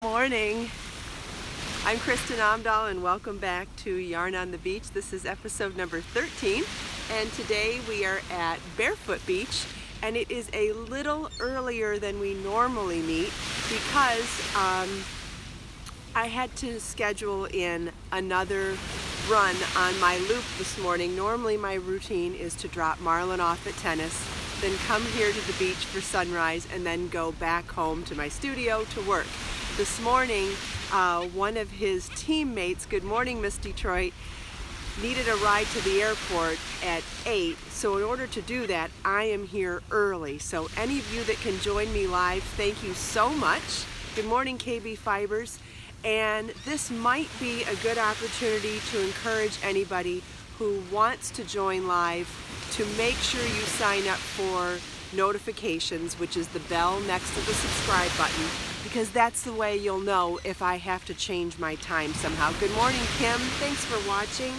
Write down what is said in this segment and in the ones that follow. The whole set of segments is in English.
Morning. I'm Kristin Omdahl and welcome back to Yarn on the Beach. This is episode number 13 and today we are at Barefoot Beach and it is a little earlier than we normally meet because I had to schedule in another run on my loop this morning. Normally my routine is to drop Marlon off at tennis, then come here to the beach for sunrise and then go back home to my studio to work. This morning, one of his teammates, good morning Miss Detroit, needed a ride to the airport at 8. So in order to do that, I am here early. So any of you that can join me live, thank you so much. Good morning KB Fibers. And this might be a good opportunity to encourage anybody who wants to join live to make sure you sign up for notifications, which is the bell next to the subscribe button, because that's the way you'll know if I have to change my time somehow. Good morning, Kim. Thanks for watching.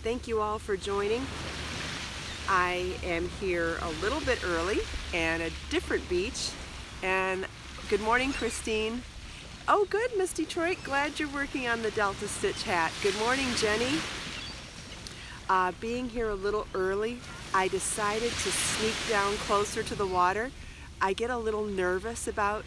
Thank you all for joining. I am here a little bit early and a different beach. And good morning, Christine. Oh, good, Miss Detroit. Glad you're working on the Delta Stitch hat. Good morning, Jenny. Being here a little early, I decided to sneak down closer to the water. I get a little nervous about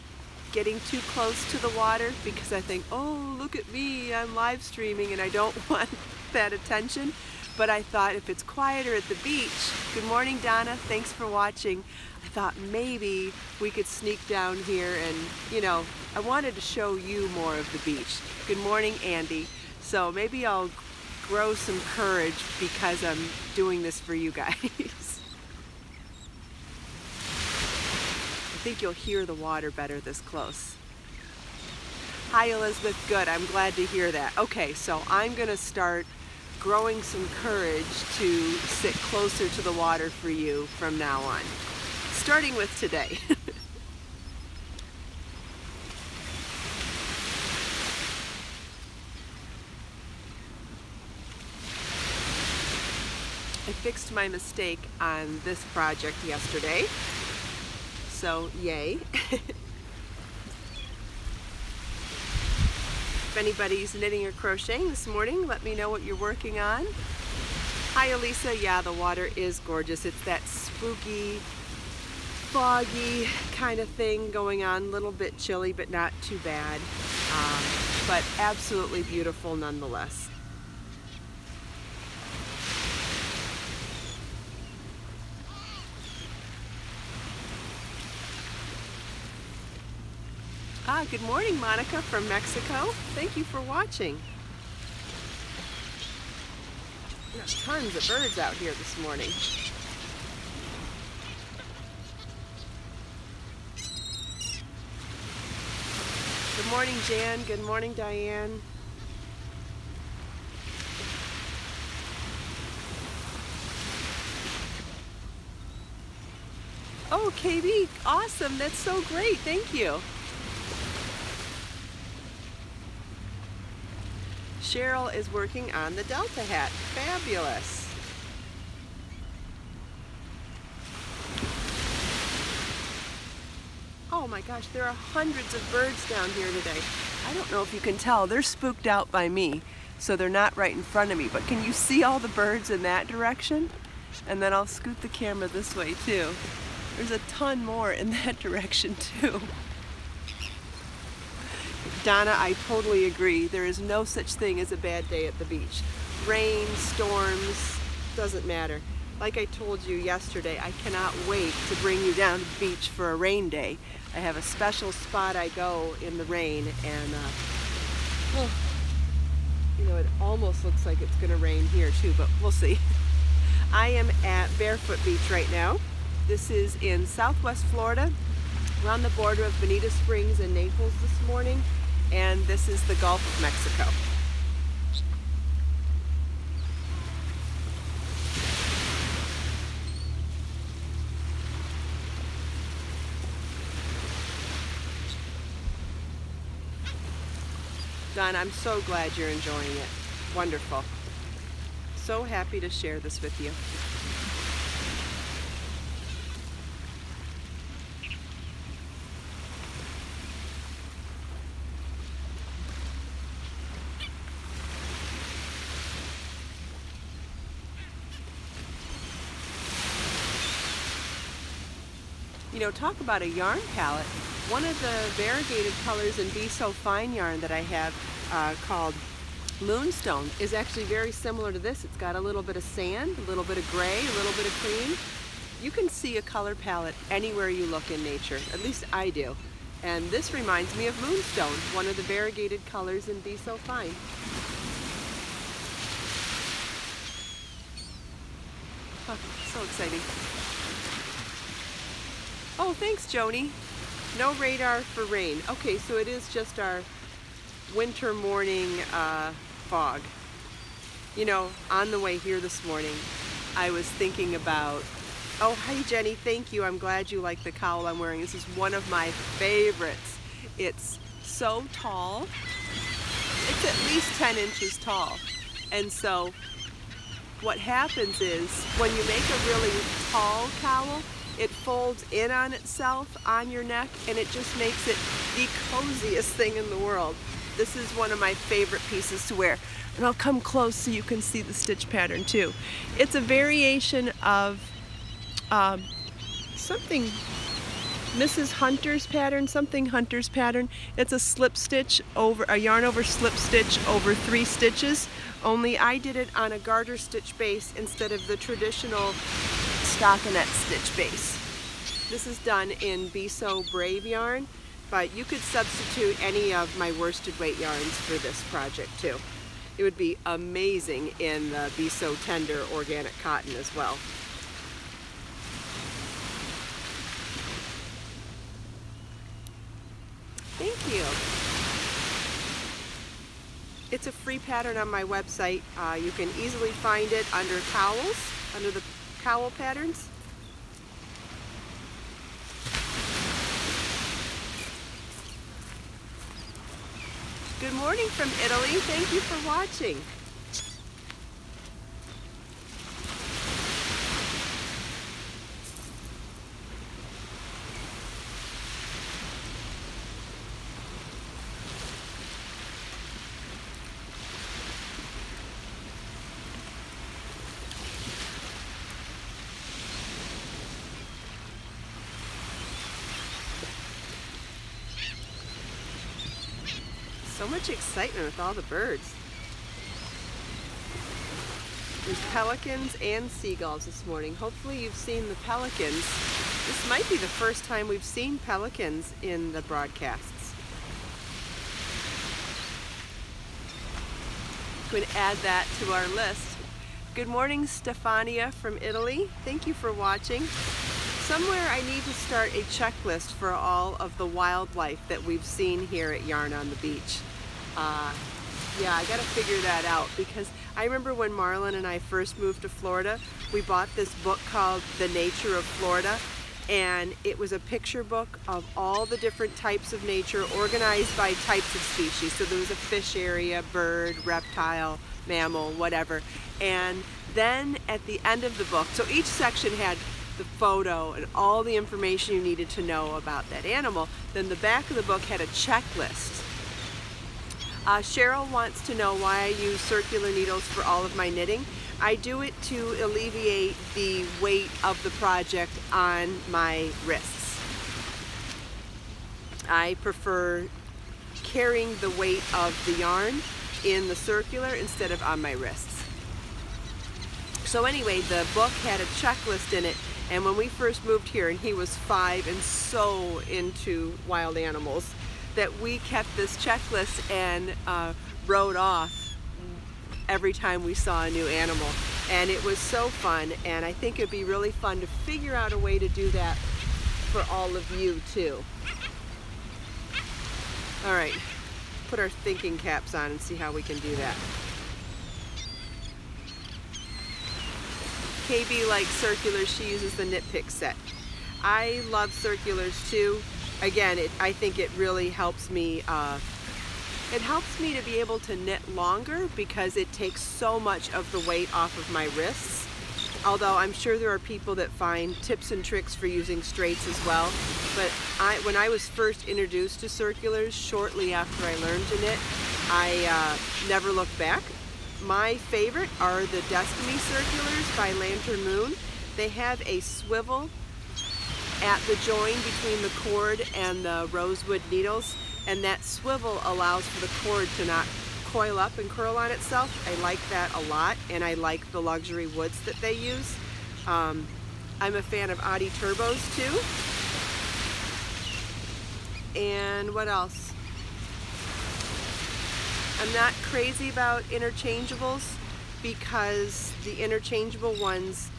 getting too close to the water because I think, oh, look at me, I'm live streaming and I don't want that attention. But I thought if it's quieter at the beach, good morning Donna, thanks for watching. I thought maybe we could sneak down here and, you know, I wanted to show you more of the beach. Good morning Andy. So maybe I'll grow some courage because I'm doing this for you guys. I think you'll hear the water better this close. Hi Elizabeth, good, I'm glad to hear that. Okay, so I'm gonna start growing some courage to sit closer to the water for you from now on, starting with today. I fixed my mistake on this project yesterday. So, yay. If anybody's knitting or crocheting this morning, let me know what you're working on. Hi, Elisa. Yeah, the water is gorgeous. It's that spooky, foggy kind of thing going on. A little bit chilly, but not too bad. But absolutely beautiful nonetheless. Good morning, Monica from Mexico. Thank you for watching. There's tons of birds out here this morning. Good morning, Jan. Good morning, Diane. Oh, KB, awesome. That's so great. Thank you. Cheryl is working on the Delta hat. Fabulous. Oh my gosh, there are hundreds of birds down here today. I don't know if you can tell, they're spooked out by me, so they're not right in front of me, but can you see all the birds in that direction? And then I'll scoot the camera this way too. There's a ton more in that direction too. Donna, I totally agree. There is no such thing as a bad day at the beach. Rain, storms, doesn't matter. Like I told you yesterday, I cannot wait to bring you down to the beach for a rain day. I have a special spot I go in the rain and you know, it almost looks like it's gonna rain here too, but we'll see. I am at Barefoot Beach right now. This is in Southwest Florida. We're on the border of Bonita Springs and Naples this morning, and this is the Gulf of Mexico. Don, I'm so glad you're enjoying it. Wonderful. So happy to share this with you. You know, talk about a yarn palette. One of the variegated colors in Be So Fine yarn that I have called Moonstone is actually very similar to this. It's got a little bit of sand, a little bit of gray, a little bit of cream. You can see a color palette anywhere you look in nature, at least I do. And this reminds me of Moonstone, one of the variegated colors in Be So Fine. Oh, so exciting. Oh, thanks, Joni. No radar for rain. Okay, so it is just our winter morning fog. You know, on the way here this morning, I was thinking about, oh, hi Jenny, thank you. I'm glad you like the cowl I'm wearing. This is one of my favorites. It's so tall. It's at least 10 inches tall. And so what happens is when you make a really tall cowl, it folds in on itself on your neck, and it just makes it the coziest thing in the world. This is one of my favorite pieces to wear. And I'll come close so you can see the stitch pattern too. It's a variation of something Mrs. Hunter's pattern, something Hunter's pattern. It's a slip stitch over, a yarn over slip stitch over 3 stitches, only I did it on a garter stitch base instead of the traditional stockinette stitch base. This is done in Be So Brave yarn, but you could substitute any of my worsted weight yarns for this project too. It would be amazing in the Be So Tender organic cotton as well. Thank you. It's a free pattern on my website. You can easily find it under cowls, under the cowl patterns. Good morning from Italy. Thank you for watching. So much excitement with all the birds. There's pelicans and seagulls this morning. Hopefully you've seen the pelicans. This might be the first time we've seen pelicans in the broadcasts. I'm going to add that to our list. Good morning, Stefania from Italy. Thank you for watching. Somewhere I need to start a checklist for all of the wildlife that we've seen here at Yarn on the Beach. Yeah, I gotta figure that out, because I remember when Marlon and I first moved to Florida, we bought this book called The Nature of Florida, and it was a picture book of all the different types of nature organized by types of species. So there was a fish area, bird, reptile, mammal, whatever. And then at the end of the book, so each section had the photo and all the information you needed to know about that animal. Then the back of the book had a checklist. Cheryl wants to know why I use circular needles for all of my knitting. I do it to alleviate the weight of the project on my wrists. I prefer carrying the weight of the yarn in the circular instead of on my wrists. So anyway, the book had a checklist in it, and when we first moved here, and he was 5 and so into wild animals, that we kept this checklist and wrote off every time we saw a new animal. And it was so fun, and I think it'd be really fun to figure out a way to do that for all of you too. All right, put our thinking caps on and see how we can do that. KB likes circulars. She uses the Knit Pick set. I love circulars too. Again, I think it really helps me. It helps me to be able to knit longer because it takes so much of the weight off of my wrists. Although I'm sure there are people that find tips and tricks for using straights as well. But when I was first introduced to circulars, shortly after I learned to knit, I never looked back. My favorite are the Destiny circulars by Lantern Moon. They have a swivel at the join between the cord and the rosewood needles, and that swivel allows for the cord to not coil up and curl on itself. I like that a lot, and I like the luxury woods that they use. I'm a fan of Audi turbos too. And what else? I'm not crazy about interchangeables because the interchangeable ones,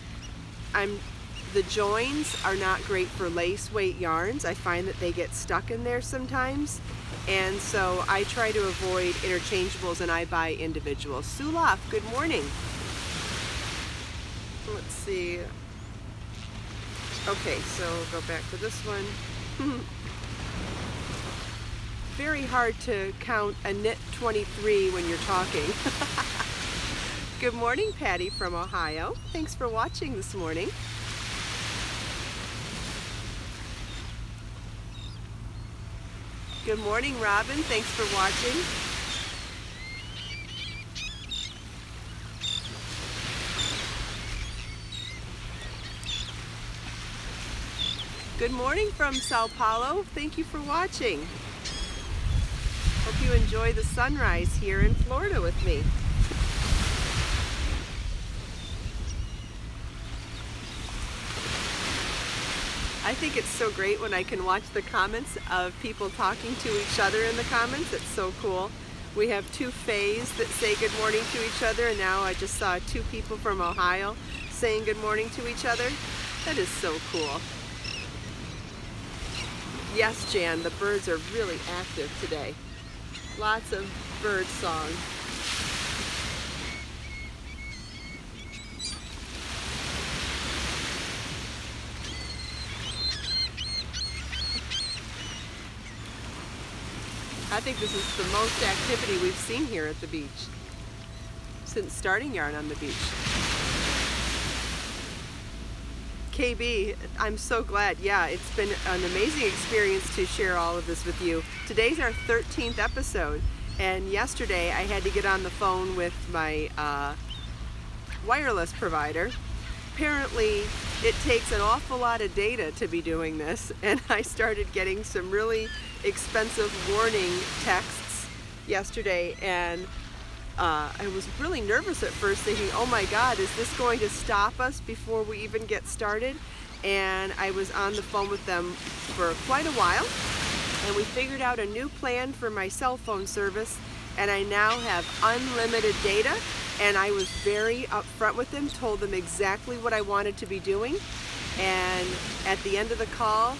the joins are not great for lace weight yarns. I find that they get stuck in there sometimes, and so I try to avoid interchangeables and I buy individuals. Sulaf, good morning. Let's see. Okay, so we'll go back to this one. Very hard to count a knit 23 when you're talking. Good morning, Patty from Ohio. Thanks for watching this morning. Good morning, Robin. Thanks for watching. Good morning from Sao Paulo. Thank you for watching. Hope you enjoy the sunrise here in Florida with me. I think it's so great when I can watch the comments of people talking to each other in the comments. It's so cool. We have two Fays that say good morning to each other, and now I just saw two people from Ohio saying good morning to each other. That is so cool. Yes, Jan, the birds are really active today. Lots of bird song. I think this is the most activity we've seen here at the beach since starting Yarn on the Beach. KB, I'm so glad. Yeah, it's been an amazing experience to share all of this with you. Today's our 13th episode, and yesterday I had to get on the phone with my wireless provider. Apparently, it takes an awful lot of data to be doing this, and I started getting some really expensive warning texts yesterday, and I was really nervous at first, thinking, oh my God, is this going to stop us before we even get started? And I was on the phone with them for quite a while, and we figured out a new plan for my cell phone service, and I now have unlimited data. And I was very upfront with them, told them exactly what I wanted to be doing, and at the end of the call,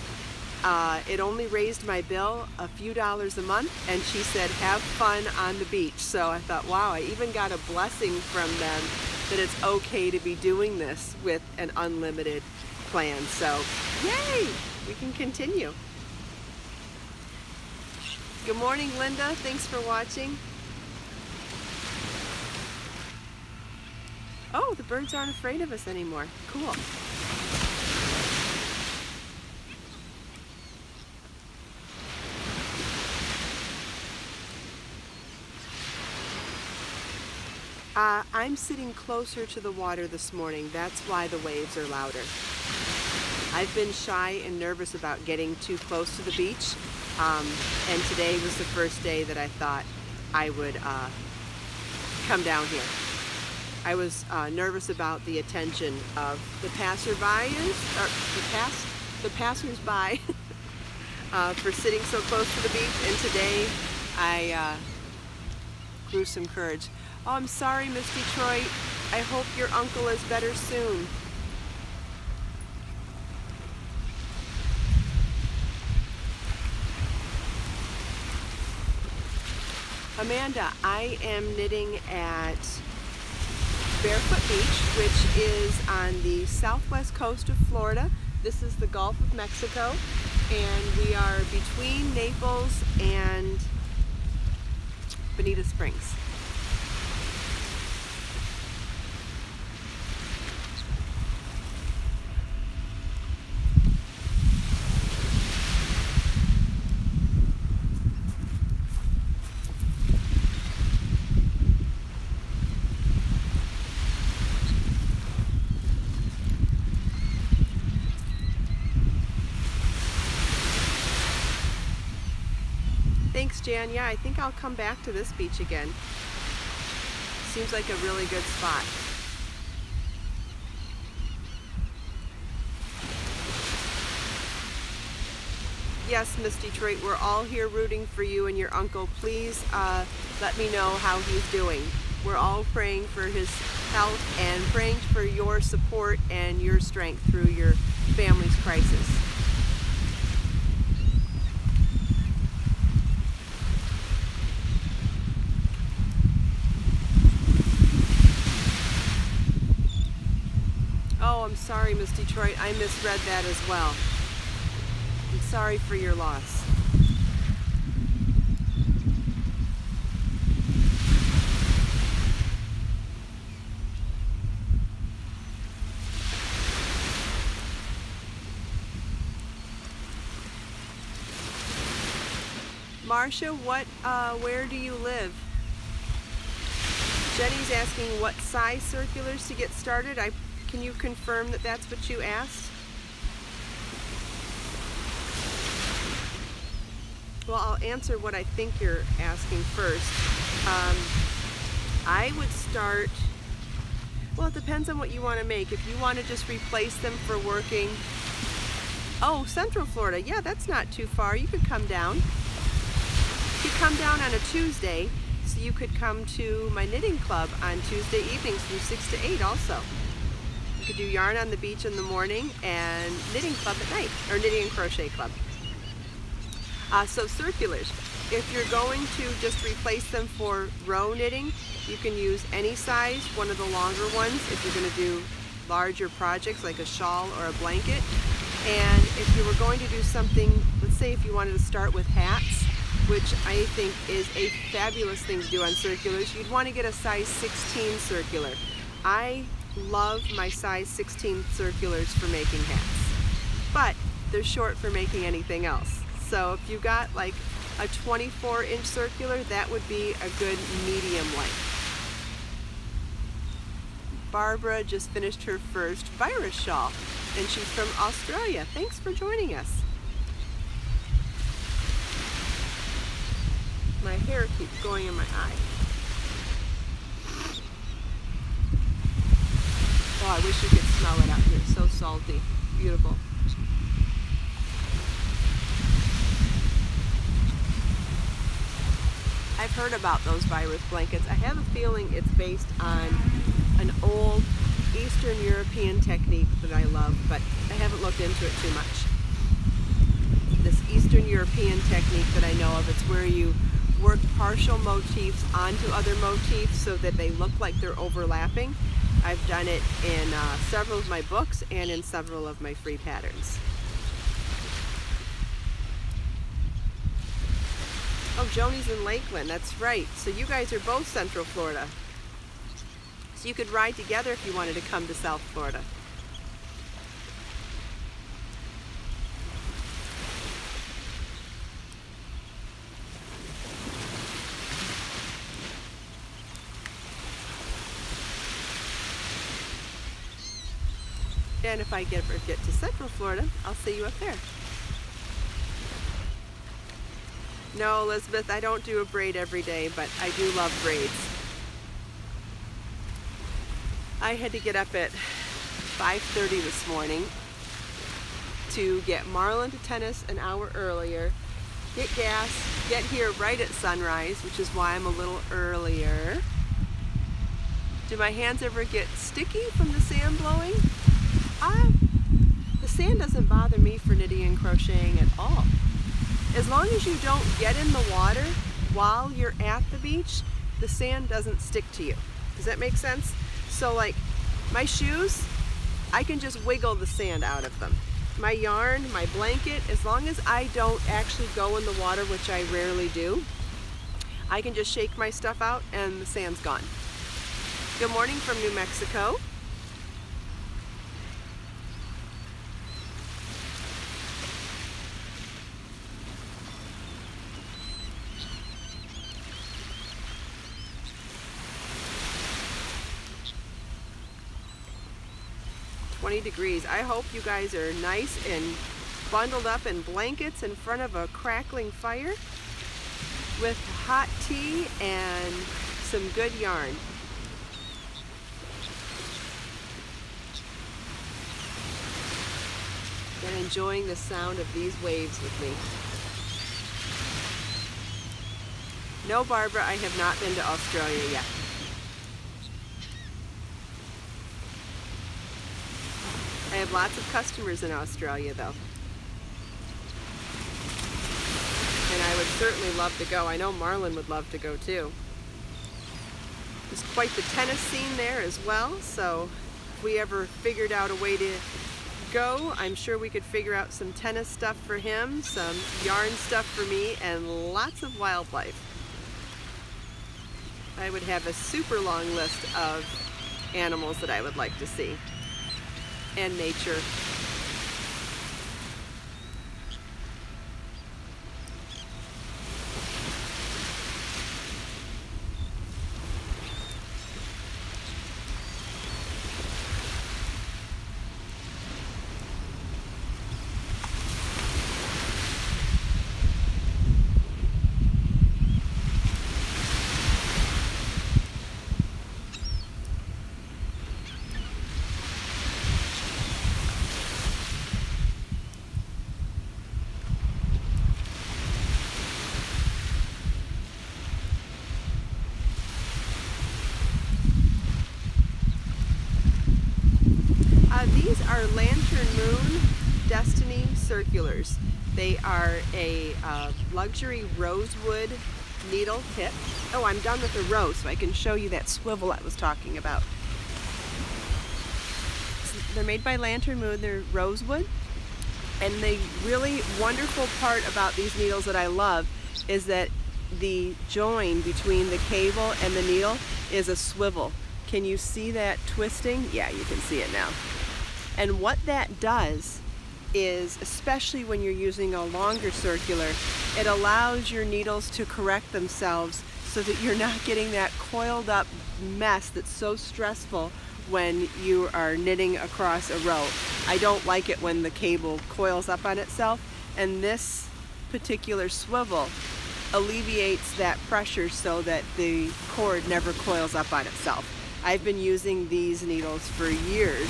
it only raised my bill a few dollars a month, and she said, have fun on the beach. So I thought, wow, I even got a blessing from them that it's okay to be doing this with an unlimited plan. So, yay, we can continue. Good morning, Linda. Thanks for watching. Oh, the birds aren't afraid of us anymore. Cool. I'm sitting closer to the water this morning. That's why the waves are louder. I've been shy and nervous about getting too close to the beach, and today was the first day that I thought I would come down here. I was nervous about the attention of the passersby for sitting so close to the beach, and today I grew some courage. Oh, I'm sorry, Miss Detroit. I hope your uncle is better soon. Amanda, I am knitting at Barefoot Beach, which is on the southwest coast of Florida. This is the Gulf of Mexico, and we are between Naples and Bonita Springs. Thanks, Jan. Yeah, I think I'll come back to this beach again. Seems like a really good spot. Yes, Miss Detroit, we're all here rooting for you and your uncle. Please let me know how he's doing. We're all praying for his health and praying for your support and your strength through your family's crisis. Oh, I'm sorry, Miss Detroit. I misread that as well. I'm sorry for your loss. Marcia, where do you live? Jenny's asking what size circulars to get started. Can you confirm that that's what you asked? Well, I'll answer what I think you're asking first. I would start, well, it depends on what you want to make. If you want to just replace them for working, oh, Central Florida, yeah, that's not too far. You could come down. You could come down on a Tuesday, so you could come to my knitting club on Tuesday evenings from 6 to 8 also. You could do yarn on the beach in the morning and knitting club at night, or knitting and crochet club. So circulars, if you're going to just replace them for row knitting, you can use any size, one of the longer ones if you're going to do larger projects like a shawl or a blanket. And if you were going to do something, let's say if you wanted to start with hats, which I think is a fabulous thing to do on circulars, you'd want to get a size 16 circular. I love my size 16 circulars for making hats, but they're short for making anything else. So if you got like a 24-inch circular, that would be a good medium length. Barbara just finished her first virus shawl, and she's from Australia. Thanks for joining us. My hair keeps going in my eye. Oh, I wish you could smell it out here. It's so salty. Beautiful. I've heard about those virus blankets. I have a feeling it's based on an old Eastern European technique that I love, but I haven't looked into it too much. This Eastern European technique that I know of, it's where you work partial motifs onto other motifs so that they look like they're overlapping. I've done it in several of my books and in several of my free patterns. Oh, Joni's in Lakeland, that's right. So you guys are both Central Florida. So you could ride together if you wanted to come to South Florida. And if I ever get to Central Florida, I'll see you up there. No, Elizabeth, I don't do a braid every day, but I do love braids. I had to get up at 5:30 this morning to get Marlon to tennis an hour earlier, get gas, get here right at sunrise, which is why I'm a little earlier. Do my hands ever get sticky from the sand blowing? The sand doesn't bother me for knitting and crocheting at all. As long as you don't get in the water while you're at the beach, the sand doesn't stick to you. Does that make sense? So like my shoes, I can just wiggle the sand out of them. My yarn, my blanket, as long as I don't actually go in the water, which I rarely do, I can just shake my stuff out and the sand's gone. Good morning from New Mexico. Degrees. I hope you guys are nice and bundled up in blankets in front of a crackling fire. with hot tea and some good yarn. And enjoying the sound of these waves with me. No, Barbara, I have not been to Australia yet. I have lots of customers in Australia though. And I would certainly love to go. I know Marlon would love to go too. There's quite the tennis scene there as well, so if we ever figured out a way to go, I'm sure we could figure out some tennis stuff for him, some yarn stuff for me, and lots of wildlife. I would have a super long list of animals that I would like to see, and nature. These are Lantern Moon Destiny Circulars. They are a luxury rosewood needle tip. Oh, I'm done with the row, so I can show you that swivel I was talking about. They're made by Lantern Moon. They're rosewood. And the really wonderful part about these needles that I love is that the join between the cable and the needle is a swivel. Can you see that twisting? Yeah, you can see it now. And what that does is, especially when you're using a longer circular, it allows your needles to correct themselves so that you're not getting that coiled up mess that's so stressful when you are knitting across a row. I don't like it when the cable coils up on itself, and this particular swivel alleviates that pressure so that the cord never coils up on itself. I've been using these needles for years,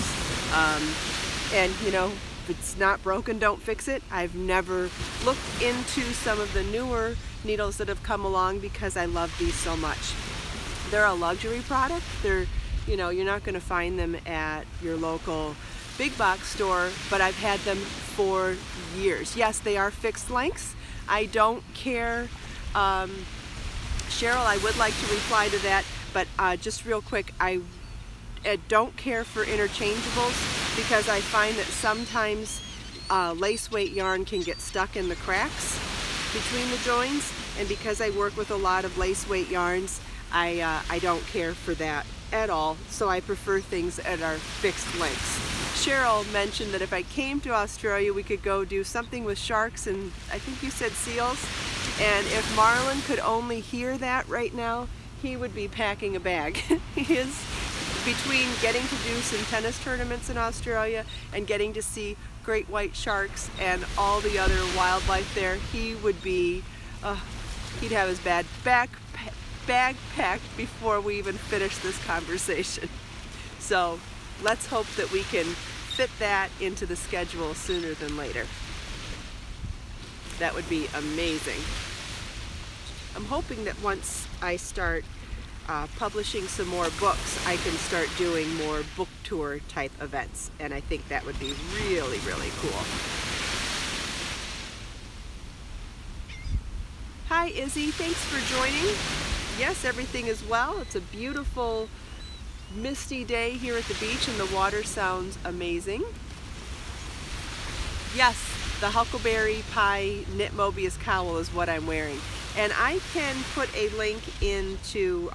and you know, if it's not broken, don't fix it. I've never looked into some of the newer needles that have come along because I love these so much. They're a luxury product. They're, you know, you're not going to find them at your local big box store, but I've had them for years. Yes, they are fixed lengths. I don't care. Cheryl, I would like to reply to that. But just real quick, I don't care for interchangeables because I find that sometimes lace weight yarn can get stuck in the cracks between the joins, and because I work with a lot of lace weight yarns, I don't care for that at all, so I prefer things that are fixed lengths. Cheryl mentioned that if I came to Australia, we could go do something with sharks and I think you said seals, and if Marlon could only hear that right now, he would be packing a bag. He is, between getting to do some tennis tournaments in Australia and getting to see great white sharks and all the other wildlife there, he would be, he'd have his bag packed before we even finish this conversation. So let's hope that we can fit that into the schedule sooner than later. That would be amazing. I'm hoping that once I start publishing some more books, I can start doing more book tour type events, and I think that would be really, really cool. Hi Izzy, thanks for joining. Yes, everything is well. It's a beautiful misty day here at the beach and the water sounds amazing. Yes, the Huckleberry Pie Knit Mobius cowl is what I'm wearing. And I can put a link into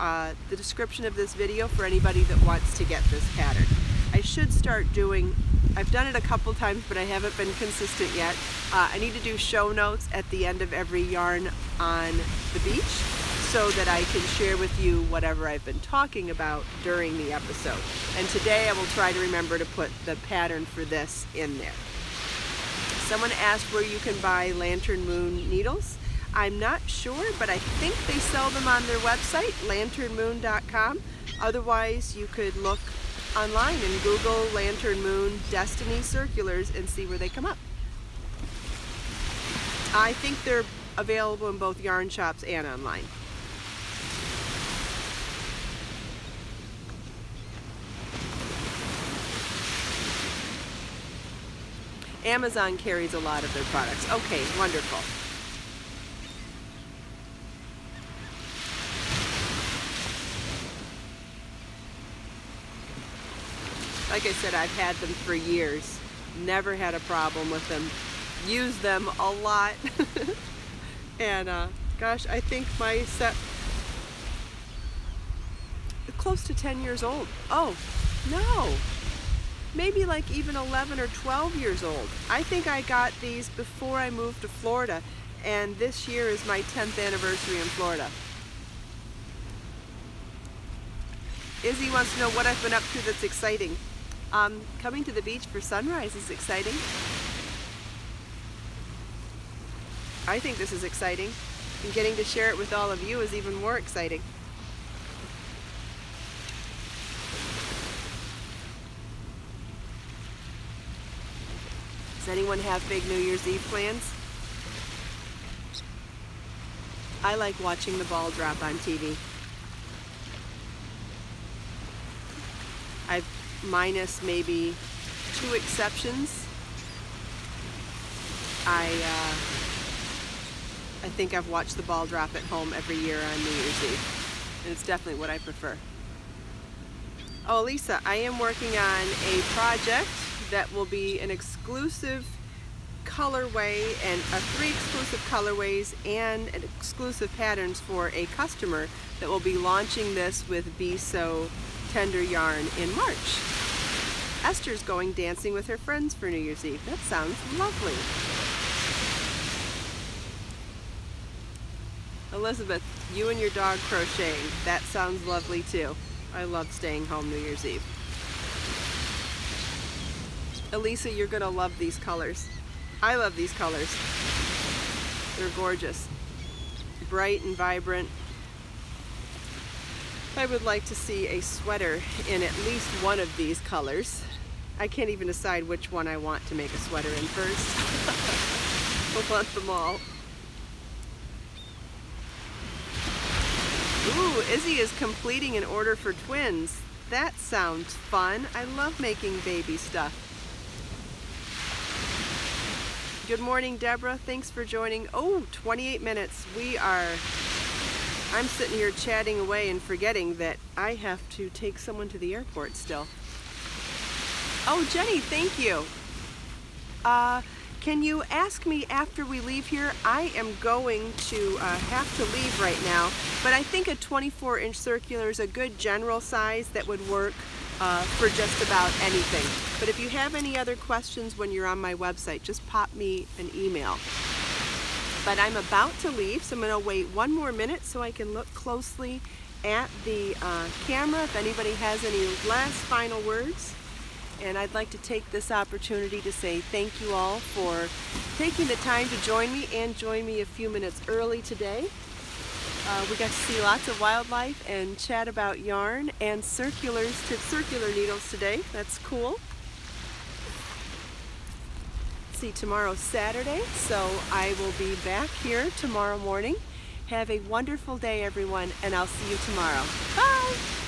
the description of this video for anybody that wants to get this pattern. I should start doing, I've done it a couple times, but I haven't been consistent yet. I need to do show notes at the end of every yarn on the beach so that I can share with you whatever I've been talking about during the episode. And today I will try to remember to put the pattern for this in there. Someone asked where you can buy Lantern Moon needles. I'm not sure, but I think they sell them on their website, lanternmoon.com. Otherwise, you could look online and Google Lantern Moon Destiny Circulars and see where they come up. I think they're available in both yarn shops and online. Amazon carries a lot of their products. Okay, wonderful. Like I said, I've had them for years. Never had a problem with them. Use them a lot. And gosh, I think my set is close to 10 years old. Oh, no. Maybe like even 11 or 12 years old. I think I got these before I moved to Florida, and this year is my 10th anniversary in Florida. Izzy wants to know what I've been up to that's exciting. Coming to the beach for sunrise is exciting. I think this is exciting, and getting to share it with all of you is even more exciting. Does anyone have big New Year's Eve plans? I like watching the ball drop on TV. I've minus maybe 2 exceptions. I think I've watched the ball drop at home every year on New Year's Eve, and it's definitely what I prefer. Oh, Lisa, I am working on a project that will be an exclusive colorway and 3 exclusive colorways and exclusive patterns for a customer that will be launching this with Be So Tender yarn in March. Esther's going dancing with her friends for New Year's Eve. That sounds lovely. Elizabeth, you and your dog crocheting. That sounds lovely too. I love staying home New Year's Eve. Elisa, you're gonna love these colors. I love these colors. They're gorgeous. Bright and vibrant. I would like to see a sweater in at least one of these colors. I can't even decide which one I want to make a sweater in first. I want them all. Ooh, Izzy is completing an order for twins. That sounds fun. I love making baby stuff. Good morning, Deborah. Thanks for joining. Oh, 28 minutes. I'm sitting here chatting away and forgetting that I have to take someone to the airport still. Oh, Jenny, thank you. Can you ask me after we leave here? I am going to have to leave right now, but I think a 24-inch circular is a good general size that would work for just about anything. But if you have any other questions when you're on my website, just pop me an email. But I'm about to leave, so I'm going to wait 1 more minute so I can look closely at the camera if anybody has any last final words. And I'd like to take this opportunity to say thank you all for taking the time to join me and join me a few minutes early today. We got to see lots of wildlife and chat about yarn and circular needles today. That's cool. See, tomorrow's Saturday, so I will be back here tomorrow morning. Have a wonderful day, everyone, and I'll see you tomorrow. Bye!